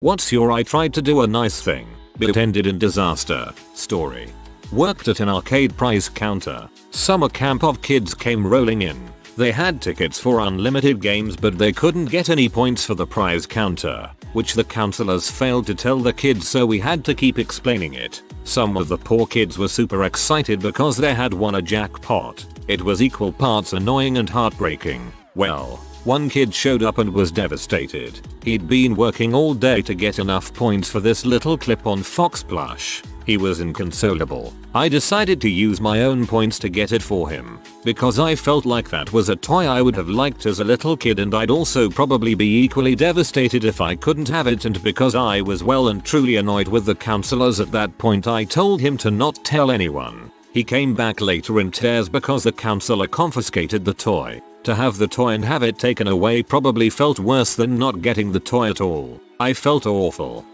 What's your I tried to do a nice thing, but it ended in disaster story? Worked at an arcade prize counter. Summer camp of kids came rolling in. They had tickets for unlimited games but they couldn't get any points for the prize counter, which the counselors failed to tell the kids, so we had to keep explaining it. Some of the poor kids were super excited because they had won a jackpot. It was equal parts annoying and heartbreaking. Well, one kid showed up and was devastated. He'd been working all day to get enough points for this little clip-on fox plush. He was inconsolable. I decided to use my own points to get it for him, because I felt like that was a toy I would have liked as a little kid, and I'd also probably be equally devastated if I couldn't have it, and because I was well and truly annoyed with the counselors at that point, I told him to not tell anyone. He came back later in tears because the counselor confiscated the toy. To have the toy and have it taken away probably felt worse than not getting the toy at all. I felt awful.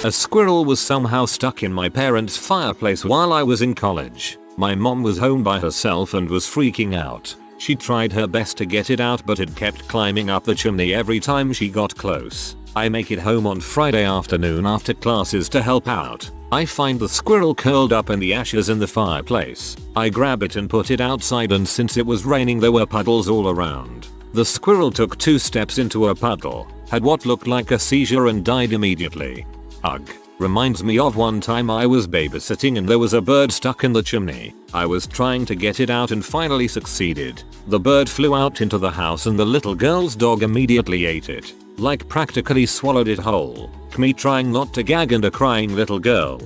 A squirrel was somehow stuck in my parents' fireplace while I was in college. My mom was home by herself and was freaking out. She tried her best to get it out but it kept climbing up the chimney every time she got close. I make it home on Friday afternoon after classes to help out. I find the squirrel curled up in the ashes in the fireplace. I grab it and put it outside, and since it was raining there were puddles all around. The squirrel took 2 steps into a puddle, had what looked like a seizure and died immediately. Ugh. Reminds me of one time I was babysitting and there was a bird stuck in the chimney. I was trying to get it out and finally succeeded. The bird flew out into the house and the little girl's dog immediately ate it. Like practically swallowed it whole. Me trying not to gag and a crying little girl.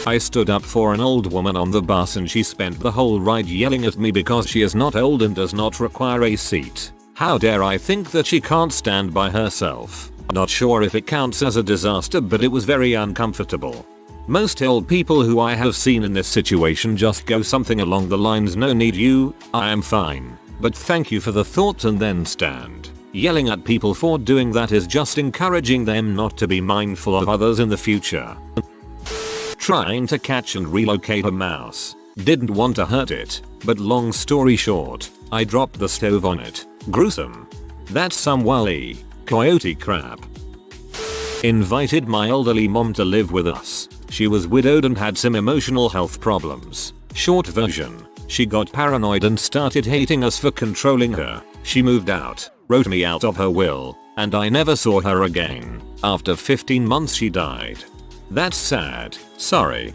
I stood up for an old woman on the bus and she spent the whole ride yelling at me because she is not old and does not require a seat. How dare I think that she can't stand by herself. Not sure if it counts as a disaster, but it was very uncomfortable. Most old people who I have seen in this situation just go something along the lines, no need you, I am fine, but thank you for the thought, and then stand. Yelling at people for doing that is just encouraging them not to be mindful of others in the future. Trying to catch and relocate a mouse. Didn't want to hurt it, but long story short, I dropped the stove on it. Gruesome. That's some wily coyote crap. Invited my elderly mom to live with us. She was widowed and had some emotional health problems. Short version, she got paranoid and started hating us for controlling her. She moved out, wrote me out of her will, and I never saw her again. After 15 months she died. That's sad. Sorry.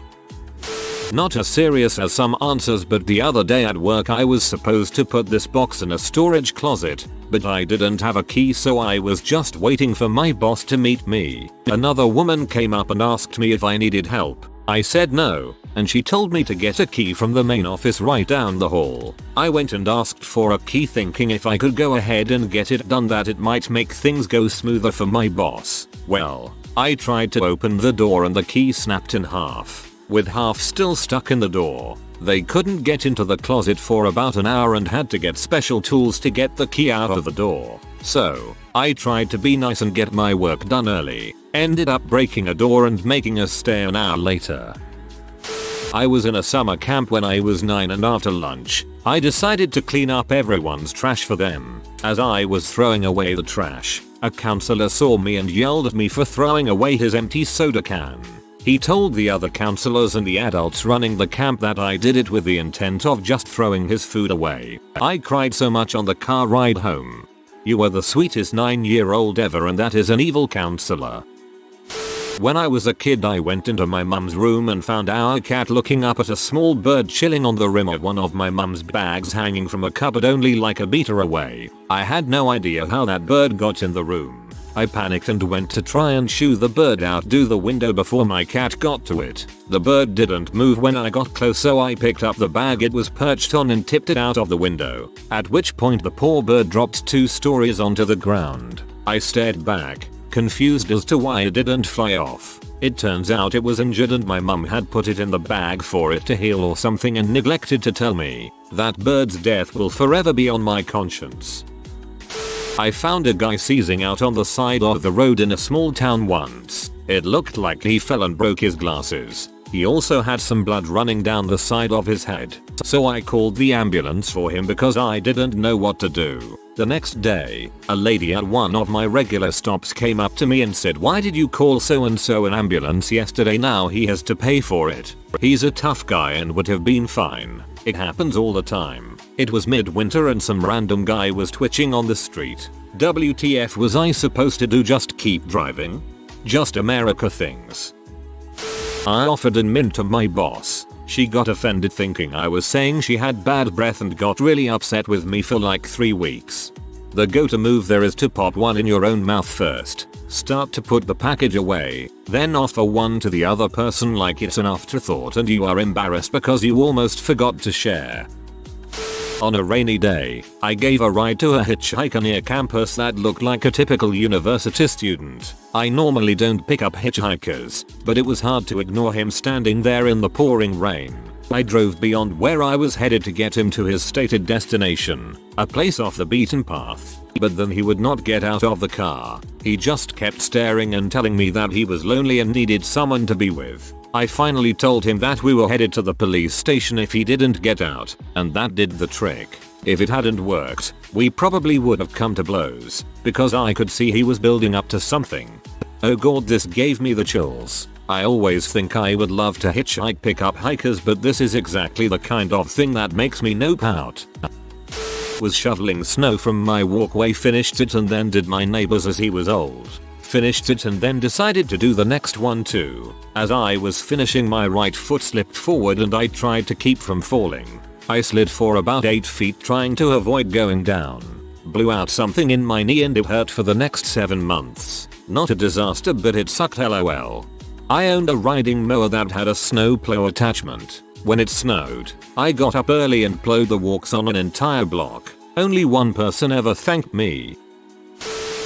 Not as serious as some answers, but the other day at work I was supposed to put this box in a storage closet, but I didn't have a key, so I was just waiting for my boss to meet me. Another woman came up and asked me if I needed help. I said no, and she told me to get a key from the main office right down the hall. I went and asked for a key thinking if I could go ahead and get it done, that it might make things go smoother for my boss. Well, I tried to open the door and the key snapped in half. With half still stuck in the door. They couldn't get into the closet for about an hour and had to get special tools to get the key out of the door. So, I tried to be nice and get my work done early. Ended up breaking a door and making us stay an hour later. I was in a summer camp when I was 9, and after lunch, I decided to clean up everyone's trash for them. As I was throwing away the trash, a counselor saw me and yelled at me for throwing away his empty soda can. He told the other counselors and the adults running the camp that I did it with the intent of just throwing his food away. I cried so much on the car ride home. You were the sweetest 9-year-old ever, and that is an evil counselor. When I was a kid I went into my mum's room and found our cat looking up at a small bird chilling on the rim of one of my mum's bags hanging from a cupboard only like a meter away. I had no idea how that bird got in the room. I panicked and went to try and shoo the bird out the window before my cat got to it. The bird didn't move when I got close, so I picked up the bag it was perched on and tipped it out of the window, at which point the poor bird dropped 2 stories onto the ground. I stared back, confused as to why it didn't fly off. It turns out it was injured and my mum had put it in the bag for it to heal or something and neglected to tell me. That bird's death will forever be on my conscience. I found a guy seizing out on the side of the road in a small town once. It looked like he fell and broke his glasses. He also had some blood running down the side of his head. So I called the ambulance for him because I didn't know what to do. The next day, a lady at one of my regular stops came up to me and said, "Why did you call so and so an ambulance yesterday? Now he has to pay for it. He's a tough guy and would have been fine. It happens all the time." It was midwinter and some random guy was twitching on the street. WTF was I supposed to do? Just keep driving? Just America things. I offered a mint to my boss. She got offended thinking I was saying she had bad breath and got really upset with me for like 3 weeks. The go-to move there is to pop one in your own mouth first, start to put the package away, then offer one to the other person like it's an afterthought and you are embarrassed because you almost forgot to share. On a rainy day, I gave a ride to a hitchhiker near campus that looked like a typical university student. I normally don't pick up hitchhikers, but it was hard to ignore him standing there in the pouring rain. I drove beyond where I was headed to get him to his stated destination, a place off the beaten path. But then he would not get out of the car. He just kept staring and telling me that he was lonely and needed someone to be with. I finally told him that we were headed to the police station if he didn't get out, and that did the trick. If it hadn't worked, we probably would have come to blows, because I could see he was building up to something. Oh god, this gave me the chills. I always think I would love to hitchhike pickup hikers, but this is exactly the kind of thing that makes me nope out. Was shoveling snow from my walkway, finished it and then did my neighbor's as he was old. Finished it and then decided to do the next one too. As I was finishing, my right foot slipped forward and I tried to keep from falling. I slid for about 8 feet trying to avoid going down. Blew out something in my knee and it hurt for the next 7 months. Not a disaster, but it sucked lol. I owned a riding mower that had a snowplow attachment. When it snowed, I got up early and plowed the walks on an entire block. Only one person ever thanked me.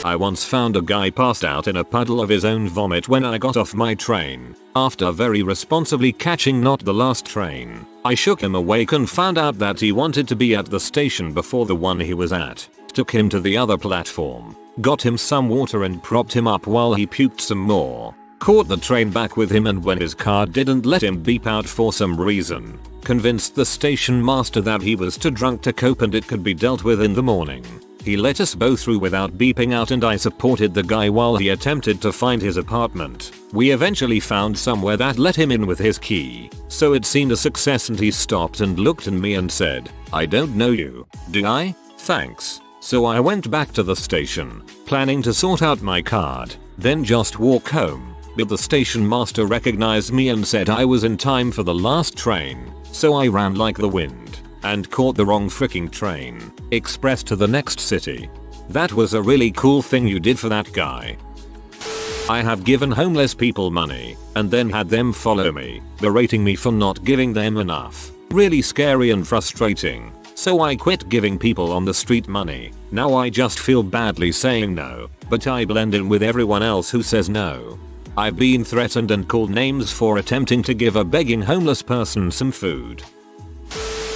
I once found a guy passed out in a puddle of his own vomit when I got off my train. After very responsibly catching not the last train, I shook him awake and found out that he wanted to be at the station before the one he was at. Took him to the other platform, got him some water and propped him up while he puked some more. Caught the train back with him, and when his car didn't let him beep out for some reason, convinced the station master that he was too drunk to cope and it could be dealt with in the morning. He let us both through without beeping out and I supported the guy while he attempted to find his apartment. We eventually found somewhere that let him in with his key, so it seemed a success and he stopped and looked at me and said, "I don't know you, do I? Thanks." So I went back to the station, planning to sort out my card, then just walk home. But the station master recognized me and said I was in time for the last train, so I ran like the wind and caught the wrong freaking train, express to the next city. That was a really cool thing you did for that guy. I have given homeless people money and then had them follow me, berating me for not giving them enough. Really scary and frustrating. So I quit giving people on the street money. Now I just feel badly saying no, but I blend in with everyone else who says no. I've been threatened and called names for attempting to give a begging homeless person some food.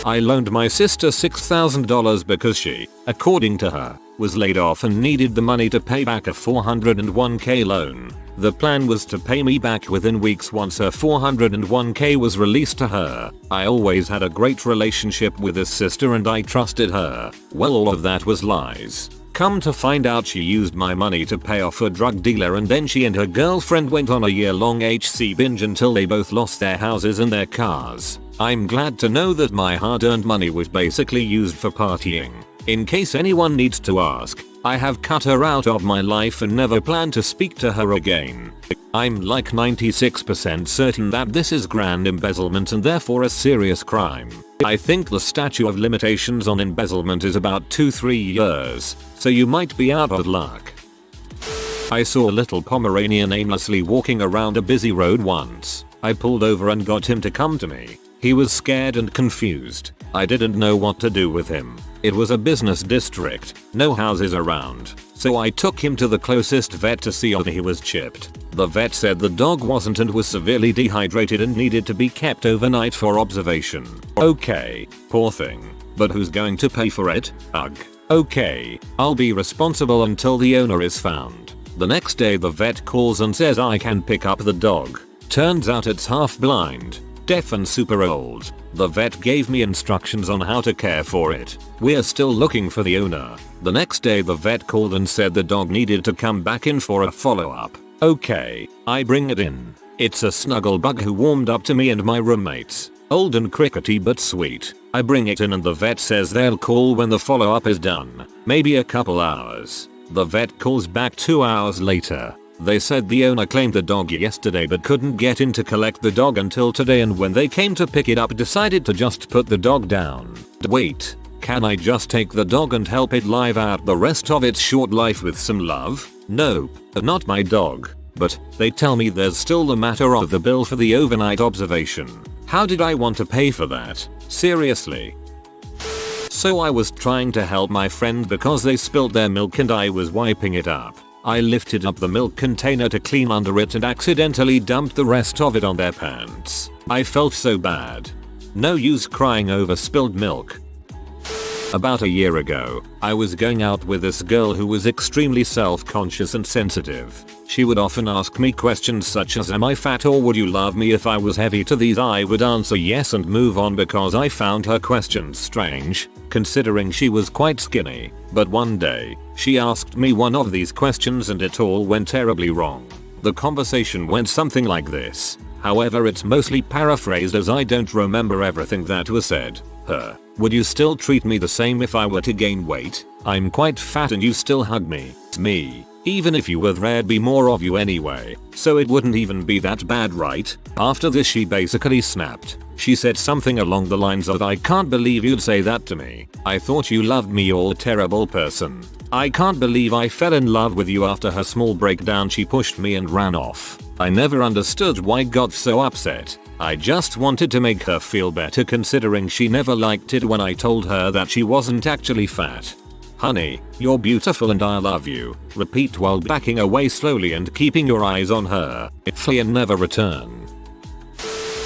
I loaned my sister $6,000 because she, according to her, was laid off and needed the money to pay back a $401k loan. The plan was to pay me back within weeks once her $401k was released to her. I always had a great relationship with this sister and I trusted her. Well, all of that was lies. Come to find out, she used my money to pay off a drug dealer and then she and her girlfriend went on a year-long HC binge until they both lost their houses and their cars. I'm glad to know that my hard-earned money was basically used for partying. In case anyone needs to ask, I have cut her out of my life and never plan to speak to her again. I'm like 96% certain that this is grand embezzlement and therefore a serious crime. I think the statute of limitations on embezzlement is about 2-3 years, so you might be out of luck. I saw a little Pomeranian aimlessly walking around a busy road once. I pulled over and got him to come to me. He was scared and confused. I didn't know what to do with him. It was a business district, no houses around, so I took him to the closest vet to see if he was chipped. The vet said the dog wasn't and was severely dehydrated and needed to be kept overnight for observation. Okay, poor thing. But who's going to pay for it? Ugh. Okay, I'll be responsible until the owner is found. The next day the vet calls and says I can pick up the dog. Turns out it's half blind. deaf and super old. The vet gave me instructions on how to care for it. We're still looking for the owner. The next day the vet called and said the dog needed to come back in for a follow-up. Okay, I bring it in. It's a snuggle bug who warmed up to me and my roommates. Old and crickety but sweet. I bring it in and the vet says they'll call when the follow-up is done. Maybe a couple hours. The vet calls back 2 hours later. They said the owner claimed the dog yesterday but couldn't get in to collect the dog until today, and when they came to pick it up decided to just put the dog down. Wait, can I just take the dog and help it live out the rest of its short life with some love? Nope, not my dog. But they tell me there's still the matter of the bill for the overnight observation. How did I want to pay for that? Seriously. So I was trying to help my friend because they spilled their milk and I was wiping it up. I lifted up the milk container to clean under it and accidentally dumped the rest of it on their pants. I felt so bad. No use crying over spilled milk. About a year ago, I was going out with this girl who was extremely self-conscious and sensitive. She would often ask me questions such as, am I fat or would you love me if I was heavy? To these I would answer yes and move on because I found her questions strange, considering she was quite skinny. But one day, she asked me one of these questions and it all went terribly wrong. The conversation went something like this. However, it's mostly paraphrased as I don't remember everything that was said. Would you still treat me the same if I were to gain weight? I'm quite fat and you still hug me. Me. Even if you were there'd be more of you anyway, so it wouldn't even be that bad, right? After this she basically snapped. She said something along the lines of, I can't believe you'd say that to me. I thought you loved me, you're a terrible person. I can't believe I fell in love with you. After her small breakdown she pushed me and ran off. I never understood why I got so upset. I just wanted to make her feel better considering she never liked it when I told her that she wasn't actually fat. Honey, you're beautiful and I love you. Repeat while backing away slowly and keeping your eyes on her. Flee and never return.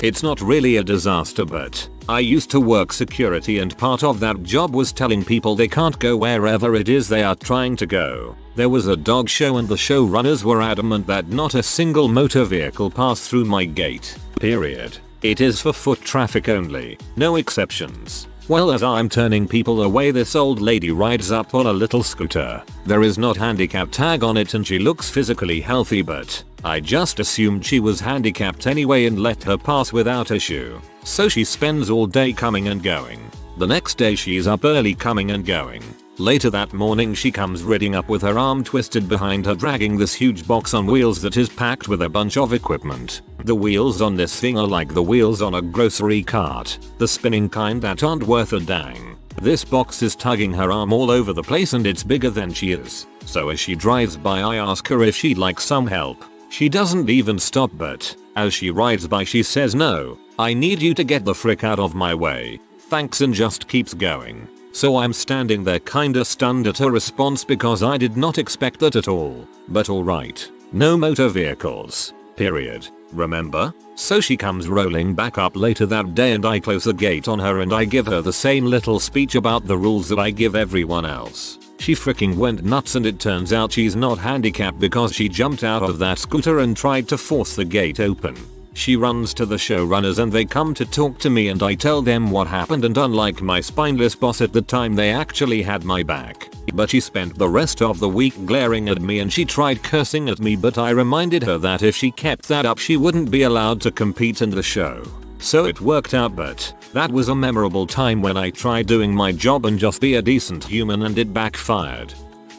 It's not really a disaster, but I used to work security and part of that job was telling people they can't go wherever it is they are trying to go. There was a dog show and the showrunners were adamant that not a single motor vehicle passed through my gate. Period. It is for foot traffic only. No exceptions. Well, as I'm turning people away, this old lady rides up on a little scooter. There is not handicap tag on it and she looks physically healthy, but I just assumed she was handicapped anyway and let her pass without issue. So she spends all day coming and going. The next day she's up early coming and going. Later that morning she comes riding up with her arm twisted behind her, dragging this huge box on wheels that is packed with a bunch of equipment. The wheels on this thing are like the wheels on a grocery cart, the spinning kind that aren't worth a dang. This box is tugging her arm all over the place and it's bigger than she is. So as she drives by I ask her if she'd like some help. She doesn't even stop, but as she rides by she says, no, I need you to get the frick out of my way. Thanks, and just keeps going. So I'm standing there kinda stunned at her response because I did not expect that at all. But alright. No motor vehicles. Period. Remember? So she comes rolling back up later that day and I close the gate on her and I give her the same little speech about the rules that I give everyone else. She freaking went nuts and it turns out she's not handicapped because she jumped out of that scooter and tried to force the gate open. She runs to the showrunners and they come to talk to me and I tell them what happened, and unlike my spineless boss at the time, they actually had my back. But she spent the rest of the week glaring at me and she tried cursing at me, but I reminded her that if she kept that up she wouldn't be allowed to compete in the show. So it worked out, but that was a memorable time when I tried doing my job and just be a decent human and it backfired.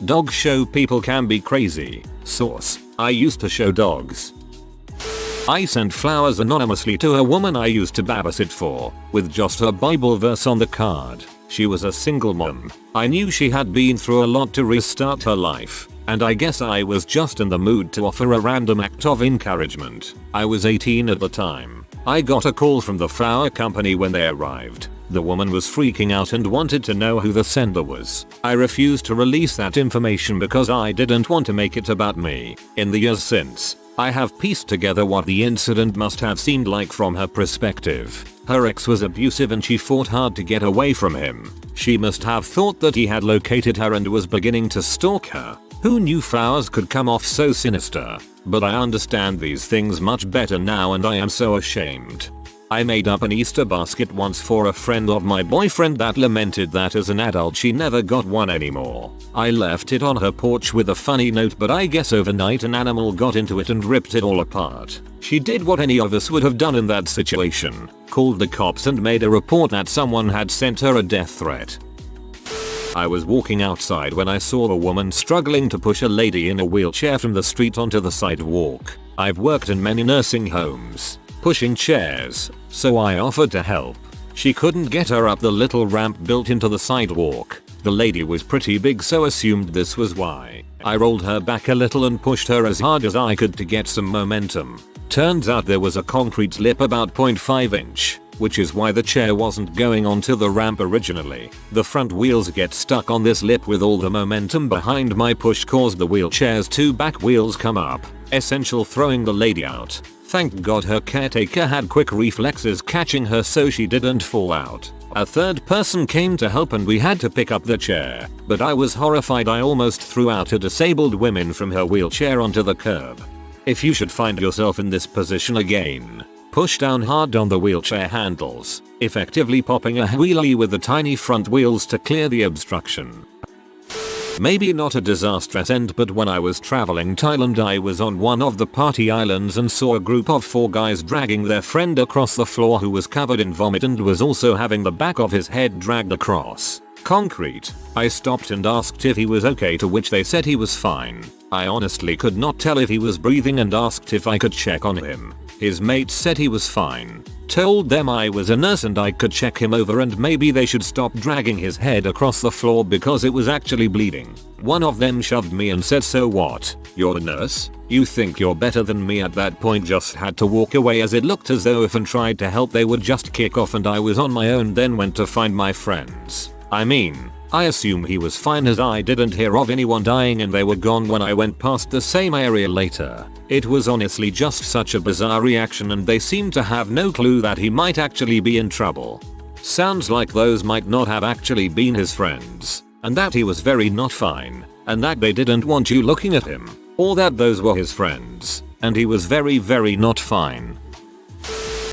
Dog show people can be crazy. Source: I used to show dogs. I sent flowers anonymously to a woman I used to babysit for, with just her Bible verse on the card. She was a single mom. I knew she had been through a lot to restart her life, and I guess I was just in the mood to offer a random act of encouragement. I was 18 at the time. I got a call from the flower company when they arrived. The woman was freaking out and wanted to know who the sender was. I refused to release that information because I didn't want to make it about me. In the years since, I have pieced together what the incident must have seemed like from her perspective. Her ex was abusive and she fought hard to get away from him. She must have thought that he had located her and was beginning to stalk her. Who knew flowers could come off so sinister? But I understand these things much better now and I am so ashamed. I made up an Easter basket once for a friend of my boyfriend that lamented that as an adult she never got one anymore. I left it on her porch with a funny note, but I guess overnight an animal got into it and ripped it all apart. She did what any of us would have done in that situation, called the cops and made a report that someone had sent her a death threat. I was walking outside when I saw a woman struggling to push a lady in a wheelchair from the street onto the sidewalk. I've worked in many nursing homes, pushing chairs, so I offered to help. She couldn't get her up the little ramp built into the sidewalk. The lady was pretty big, so assumed this was why. I rolled her back a little and pushed her as hard as I could to get some momentum. Turns out there was a concrete lip about 0.5 inch, which is why the chair wasn't going onto the ramp originally. The front wheels get stuck on this lip with all the momentum behind my push caused the wheelchair's two back wheels come up, essential throwing the lady out. Thank God her caretaker had quick reflexes catching her so she didn't fall out. A third person came to help and we had to pick up the chair, but I was horrified. I almost threw out a disabled woman from her wheelchair onto the curb. If you should find yourself in this position again, push down hard on the wheelchair handles, effectively popping a wheelie with the tiny front wheels to clear the obstruction. Maybe not a disastrous end, but when I was traveling Thailand I was on one of the party islands and saw a group of 4 guys dragging their friend across the floor who was covered in vomit and was also having the back of his head dragged across concrete. I stopped and asked if he was okay, to which they said he was fine. I honestly could not tell if he was breathing and asked if I could check on him. His mates said he was fine. Told them I was a nurse and I could check him over and maybe they should stop dragging his head across the floor because it was actually bleeding. One of them shoved me and said, "So what? You're a nurse? You think you're better than me?" At that point just had to walk away, as it looked as though if I tried to help they would just kick off and I was on my own. Then went to find my friends. I assume he was fine as I didn't hear of anyone dying and they were gone when I went past the same area later. It was honestly just such a bizarre reaction and they seemed to have no clue that he might actually be in trouble. Sounds like those might not have actually been his friends, and that he was very not fine, and that they didn't want you looking at him, or that those were his friends, and he was very not fine.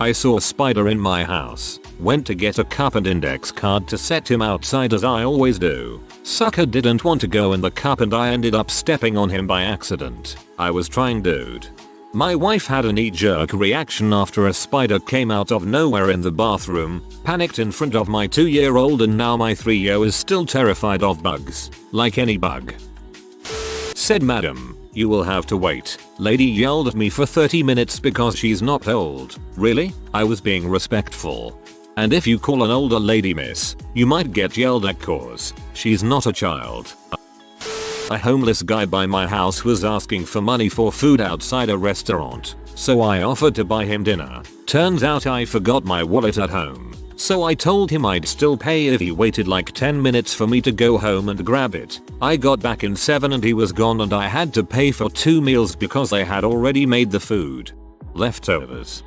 I saw a spider in my house. Went to get a cup and index card to set him outside as I always do. Sucker didn't want to go in the cup and I ended up stepping on him by accident. I was trying, dude. My wife had a knee-jerk reaction after a spider came out of nowhere in the bathroom, panicked in front of my 2-year-old, and now my 3-year is still terrified of bugs. Like any bug. Said, "Madam, you will have to wait." Lady yelled at me for 30 minutes because she's not old. Really? I was being respectful. And if you call an older lady miss, you might get yelled at cause she's not a child. A homeless guy by my house was asking for money for food outside a restaurant, so I offered to buy him dinner. Turns out I forgot my wallet at home, so I told him I'd still pay if he waited like 10 minutes for me to go home and grab it. I got back in 7 and he was gone and I had to pay for 2 meals because I had already made the food. Leftovers.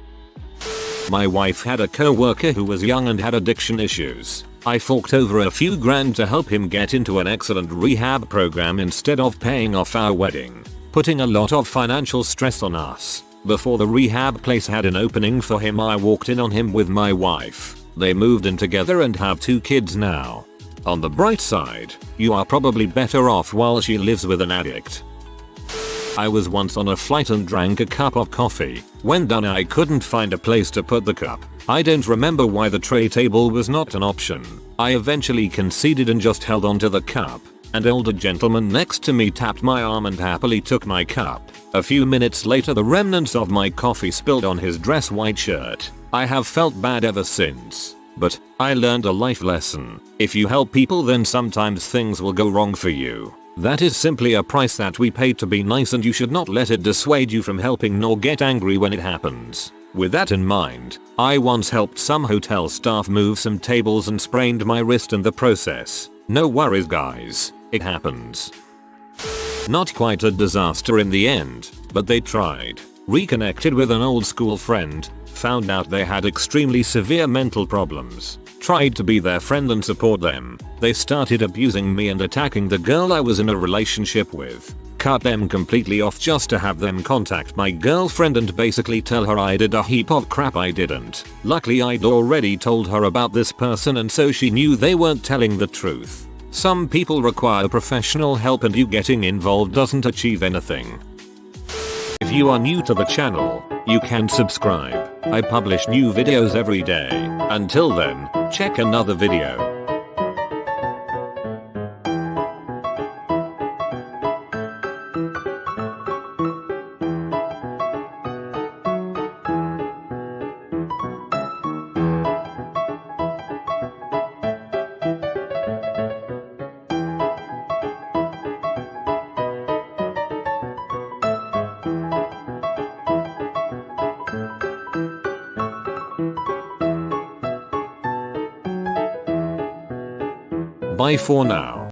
My wife had a co-worker who was young and had addiction issues. I forked over a few grand to help him get into an excellent rehab program instead of paying off our wedding, putting a lot of financial stress on us. Before the rehab place had an opening for him, I walked in on him with my wife. They moved in together and have 2 kids now. On the bright side, you are probably better off while she lives with an addict. I was once on a flight and drank a cup of coffee. When done, I couldn't find a place to put the cup. I don't remember why the tray table was not an option. I eventually conceded and just held onto the cup. An older gentleman next to me tapped my arm and happily took my cup. A few minutes later, the remnants of my coffee spilled on his dress white shirt. I have felt bad ever since. But I learned a life lesson. If you help people, then sometimes things will go wrong for you. That is simply a price that we pay to be nice, and you should not let it dissuade you from helping nor get angry when it happens. With that in mind, I once helped some hotel staff move some tables and sprained my wrist in the process. No worries guys, it happens. Not quite a disaster in the end, but they tried. Reconnected with an old school friend, found out they had extremely severe mental problems. Tried to be their friend and support them. They started abusing me and attacking the girl I was in a relationship with. cut them completely off just to have them contact my girlfriend and basically tell her I did a heap of crap I didn't. Luckily I'd already told her about this person and so she knew they weren't telling the truth. Some people require professional help and you getting involved doesn't achieve anything. If you are new to the channel, you can subscribe. I publish new videos every day. Until then, check another video. Bye for now.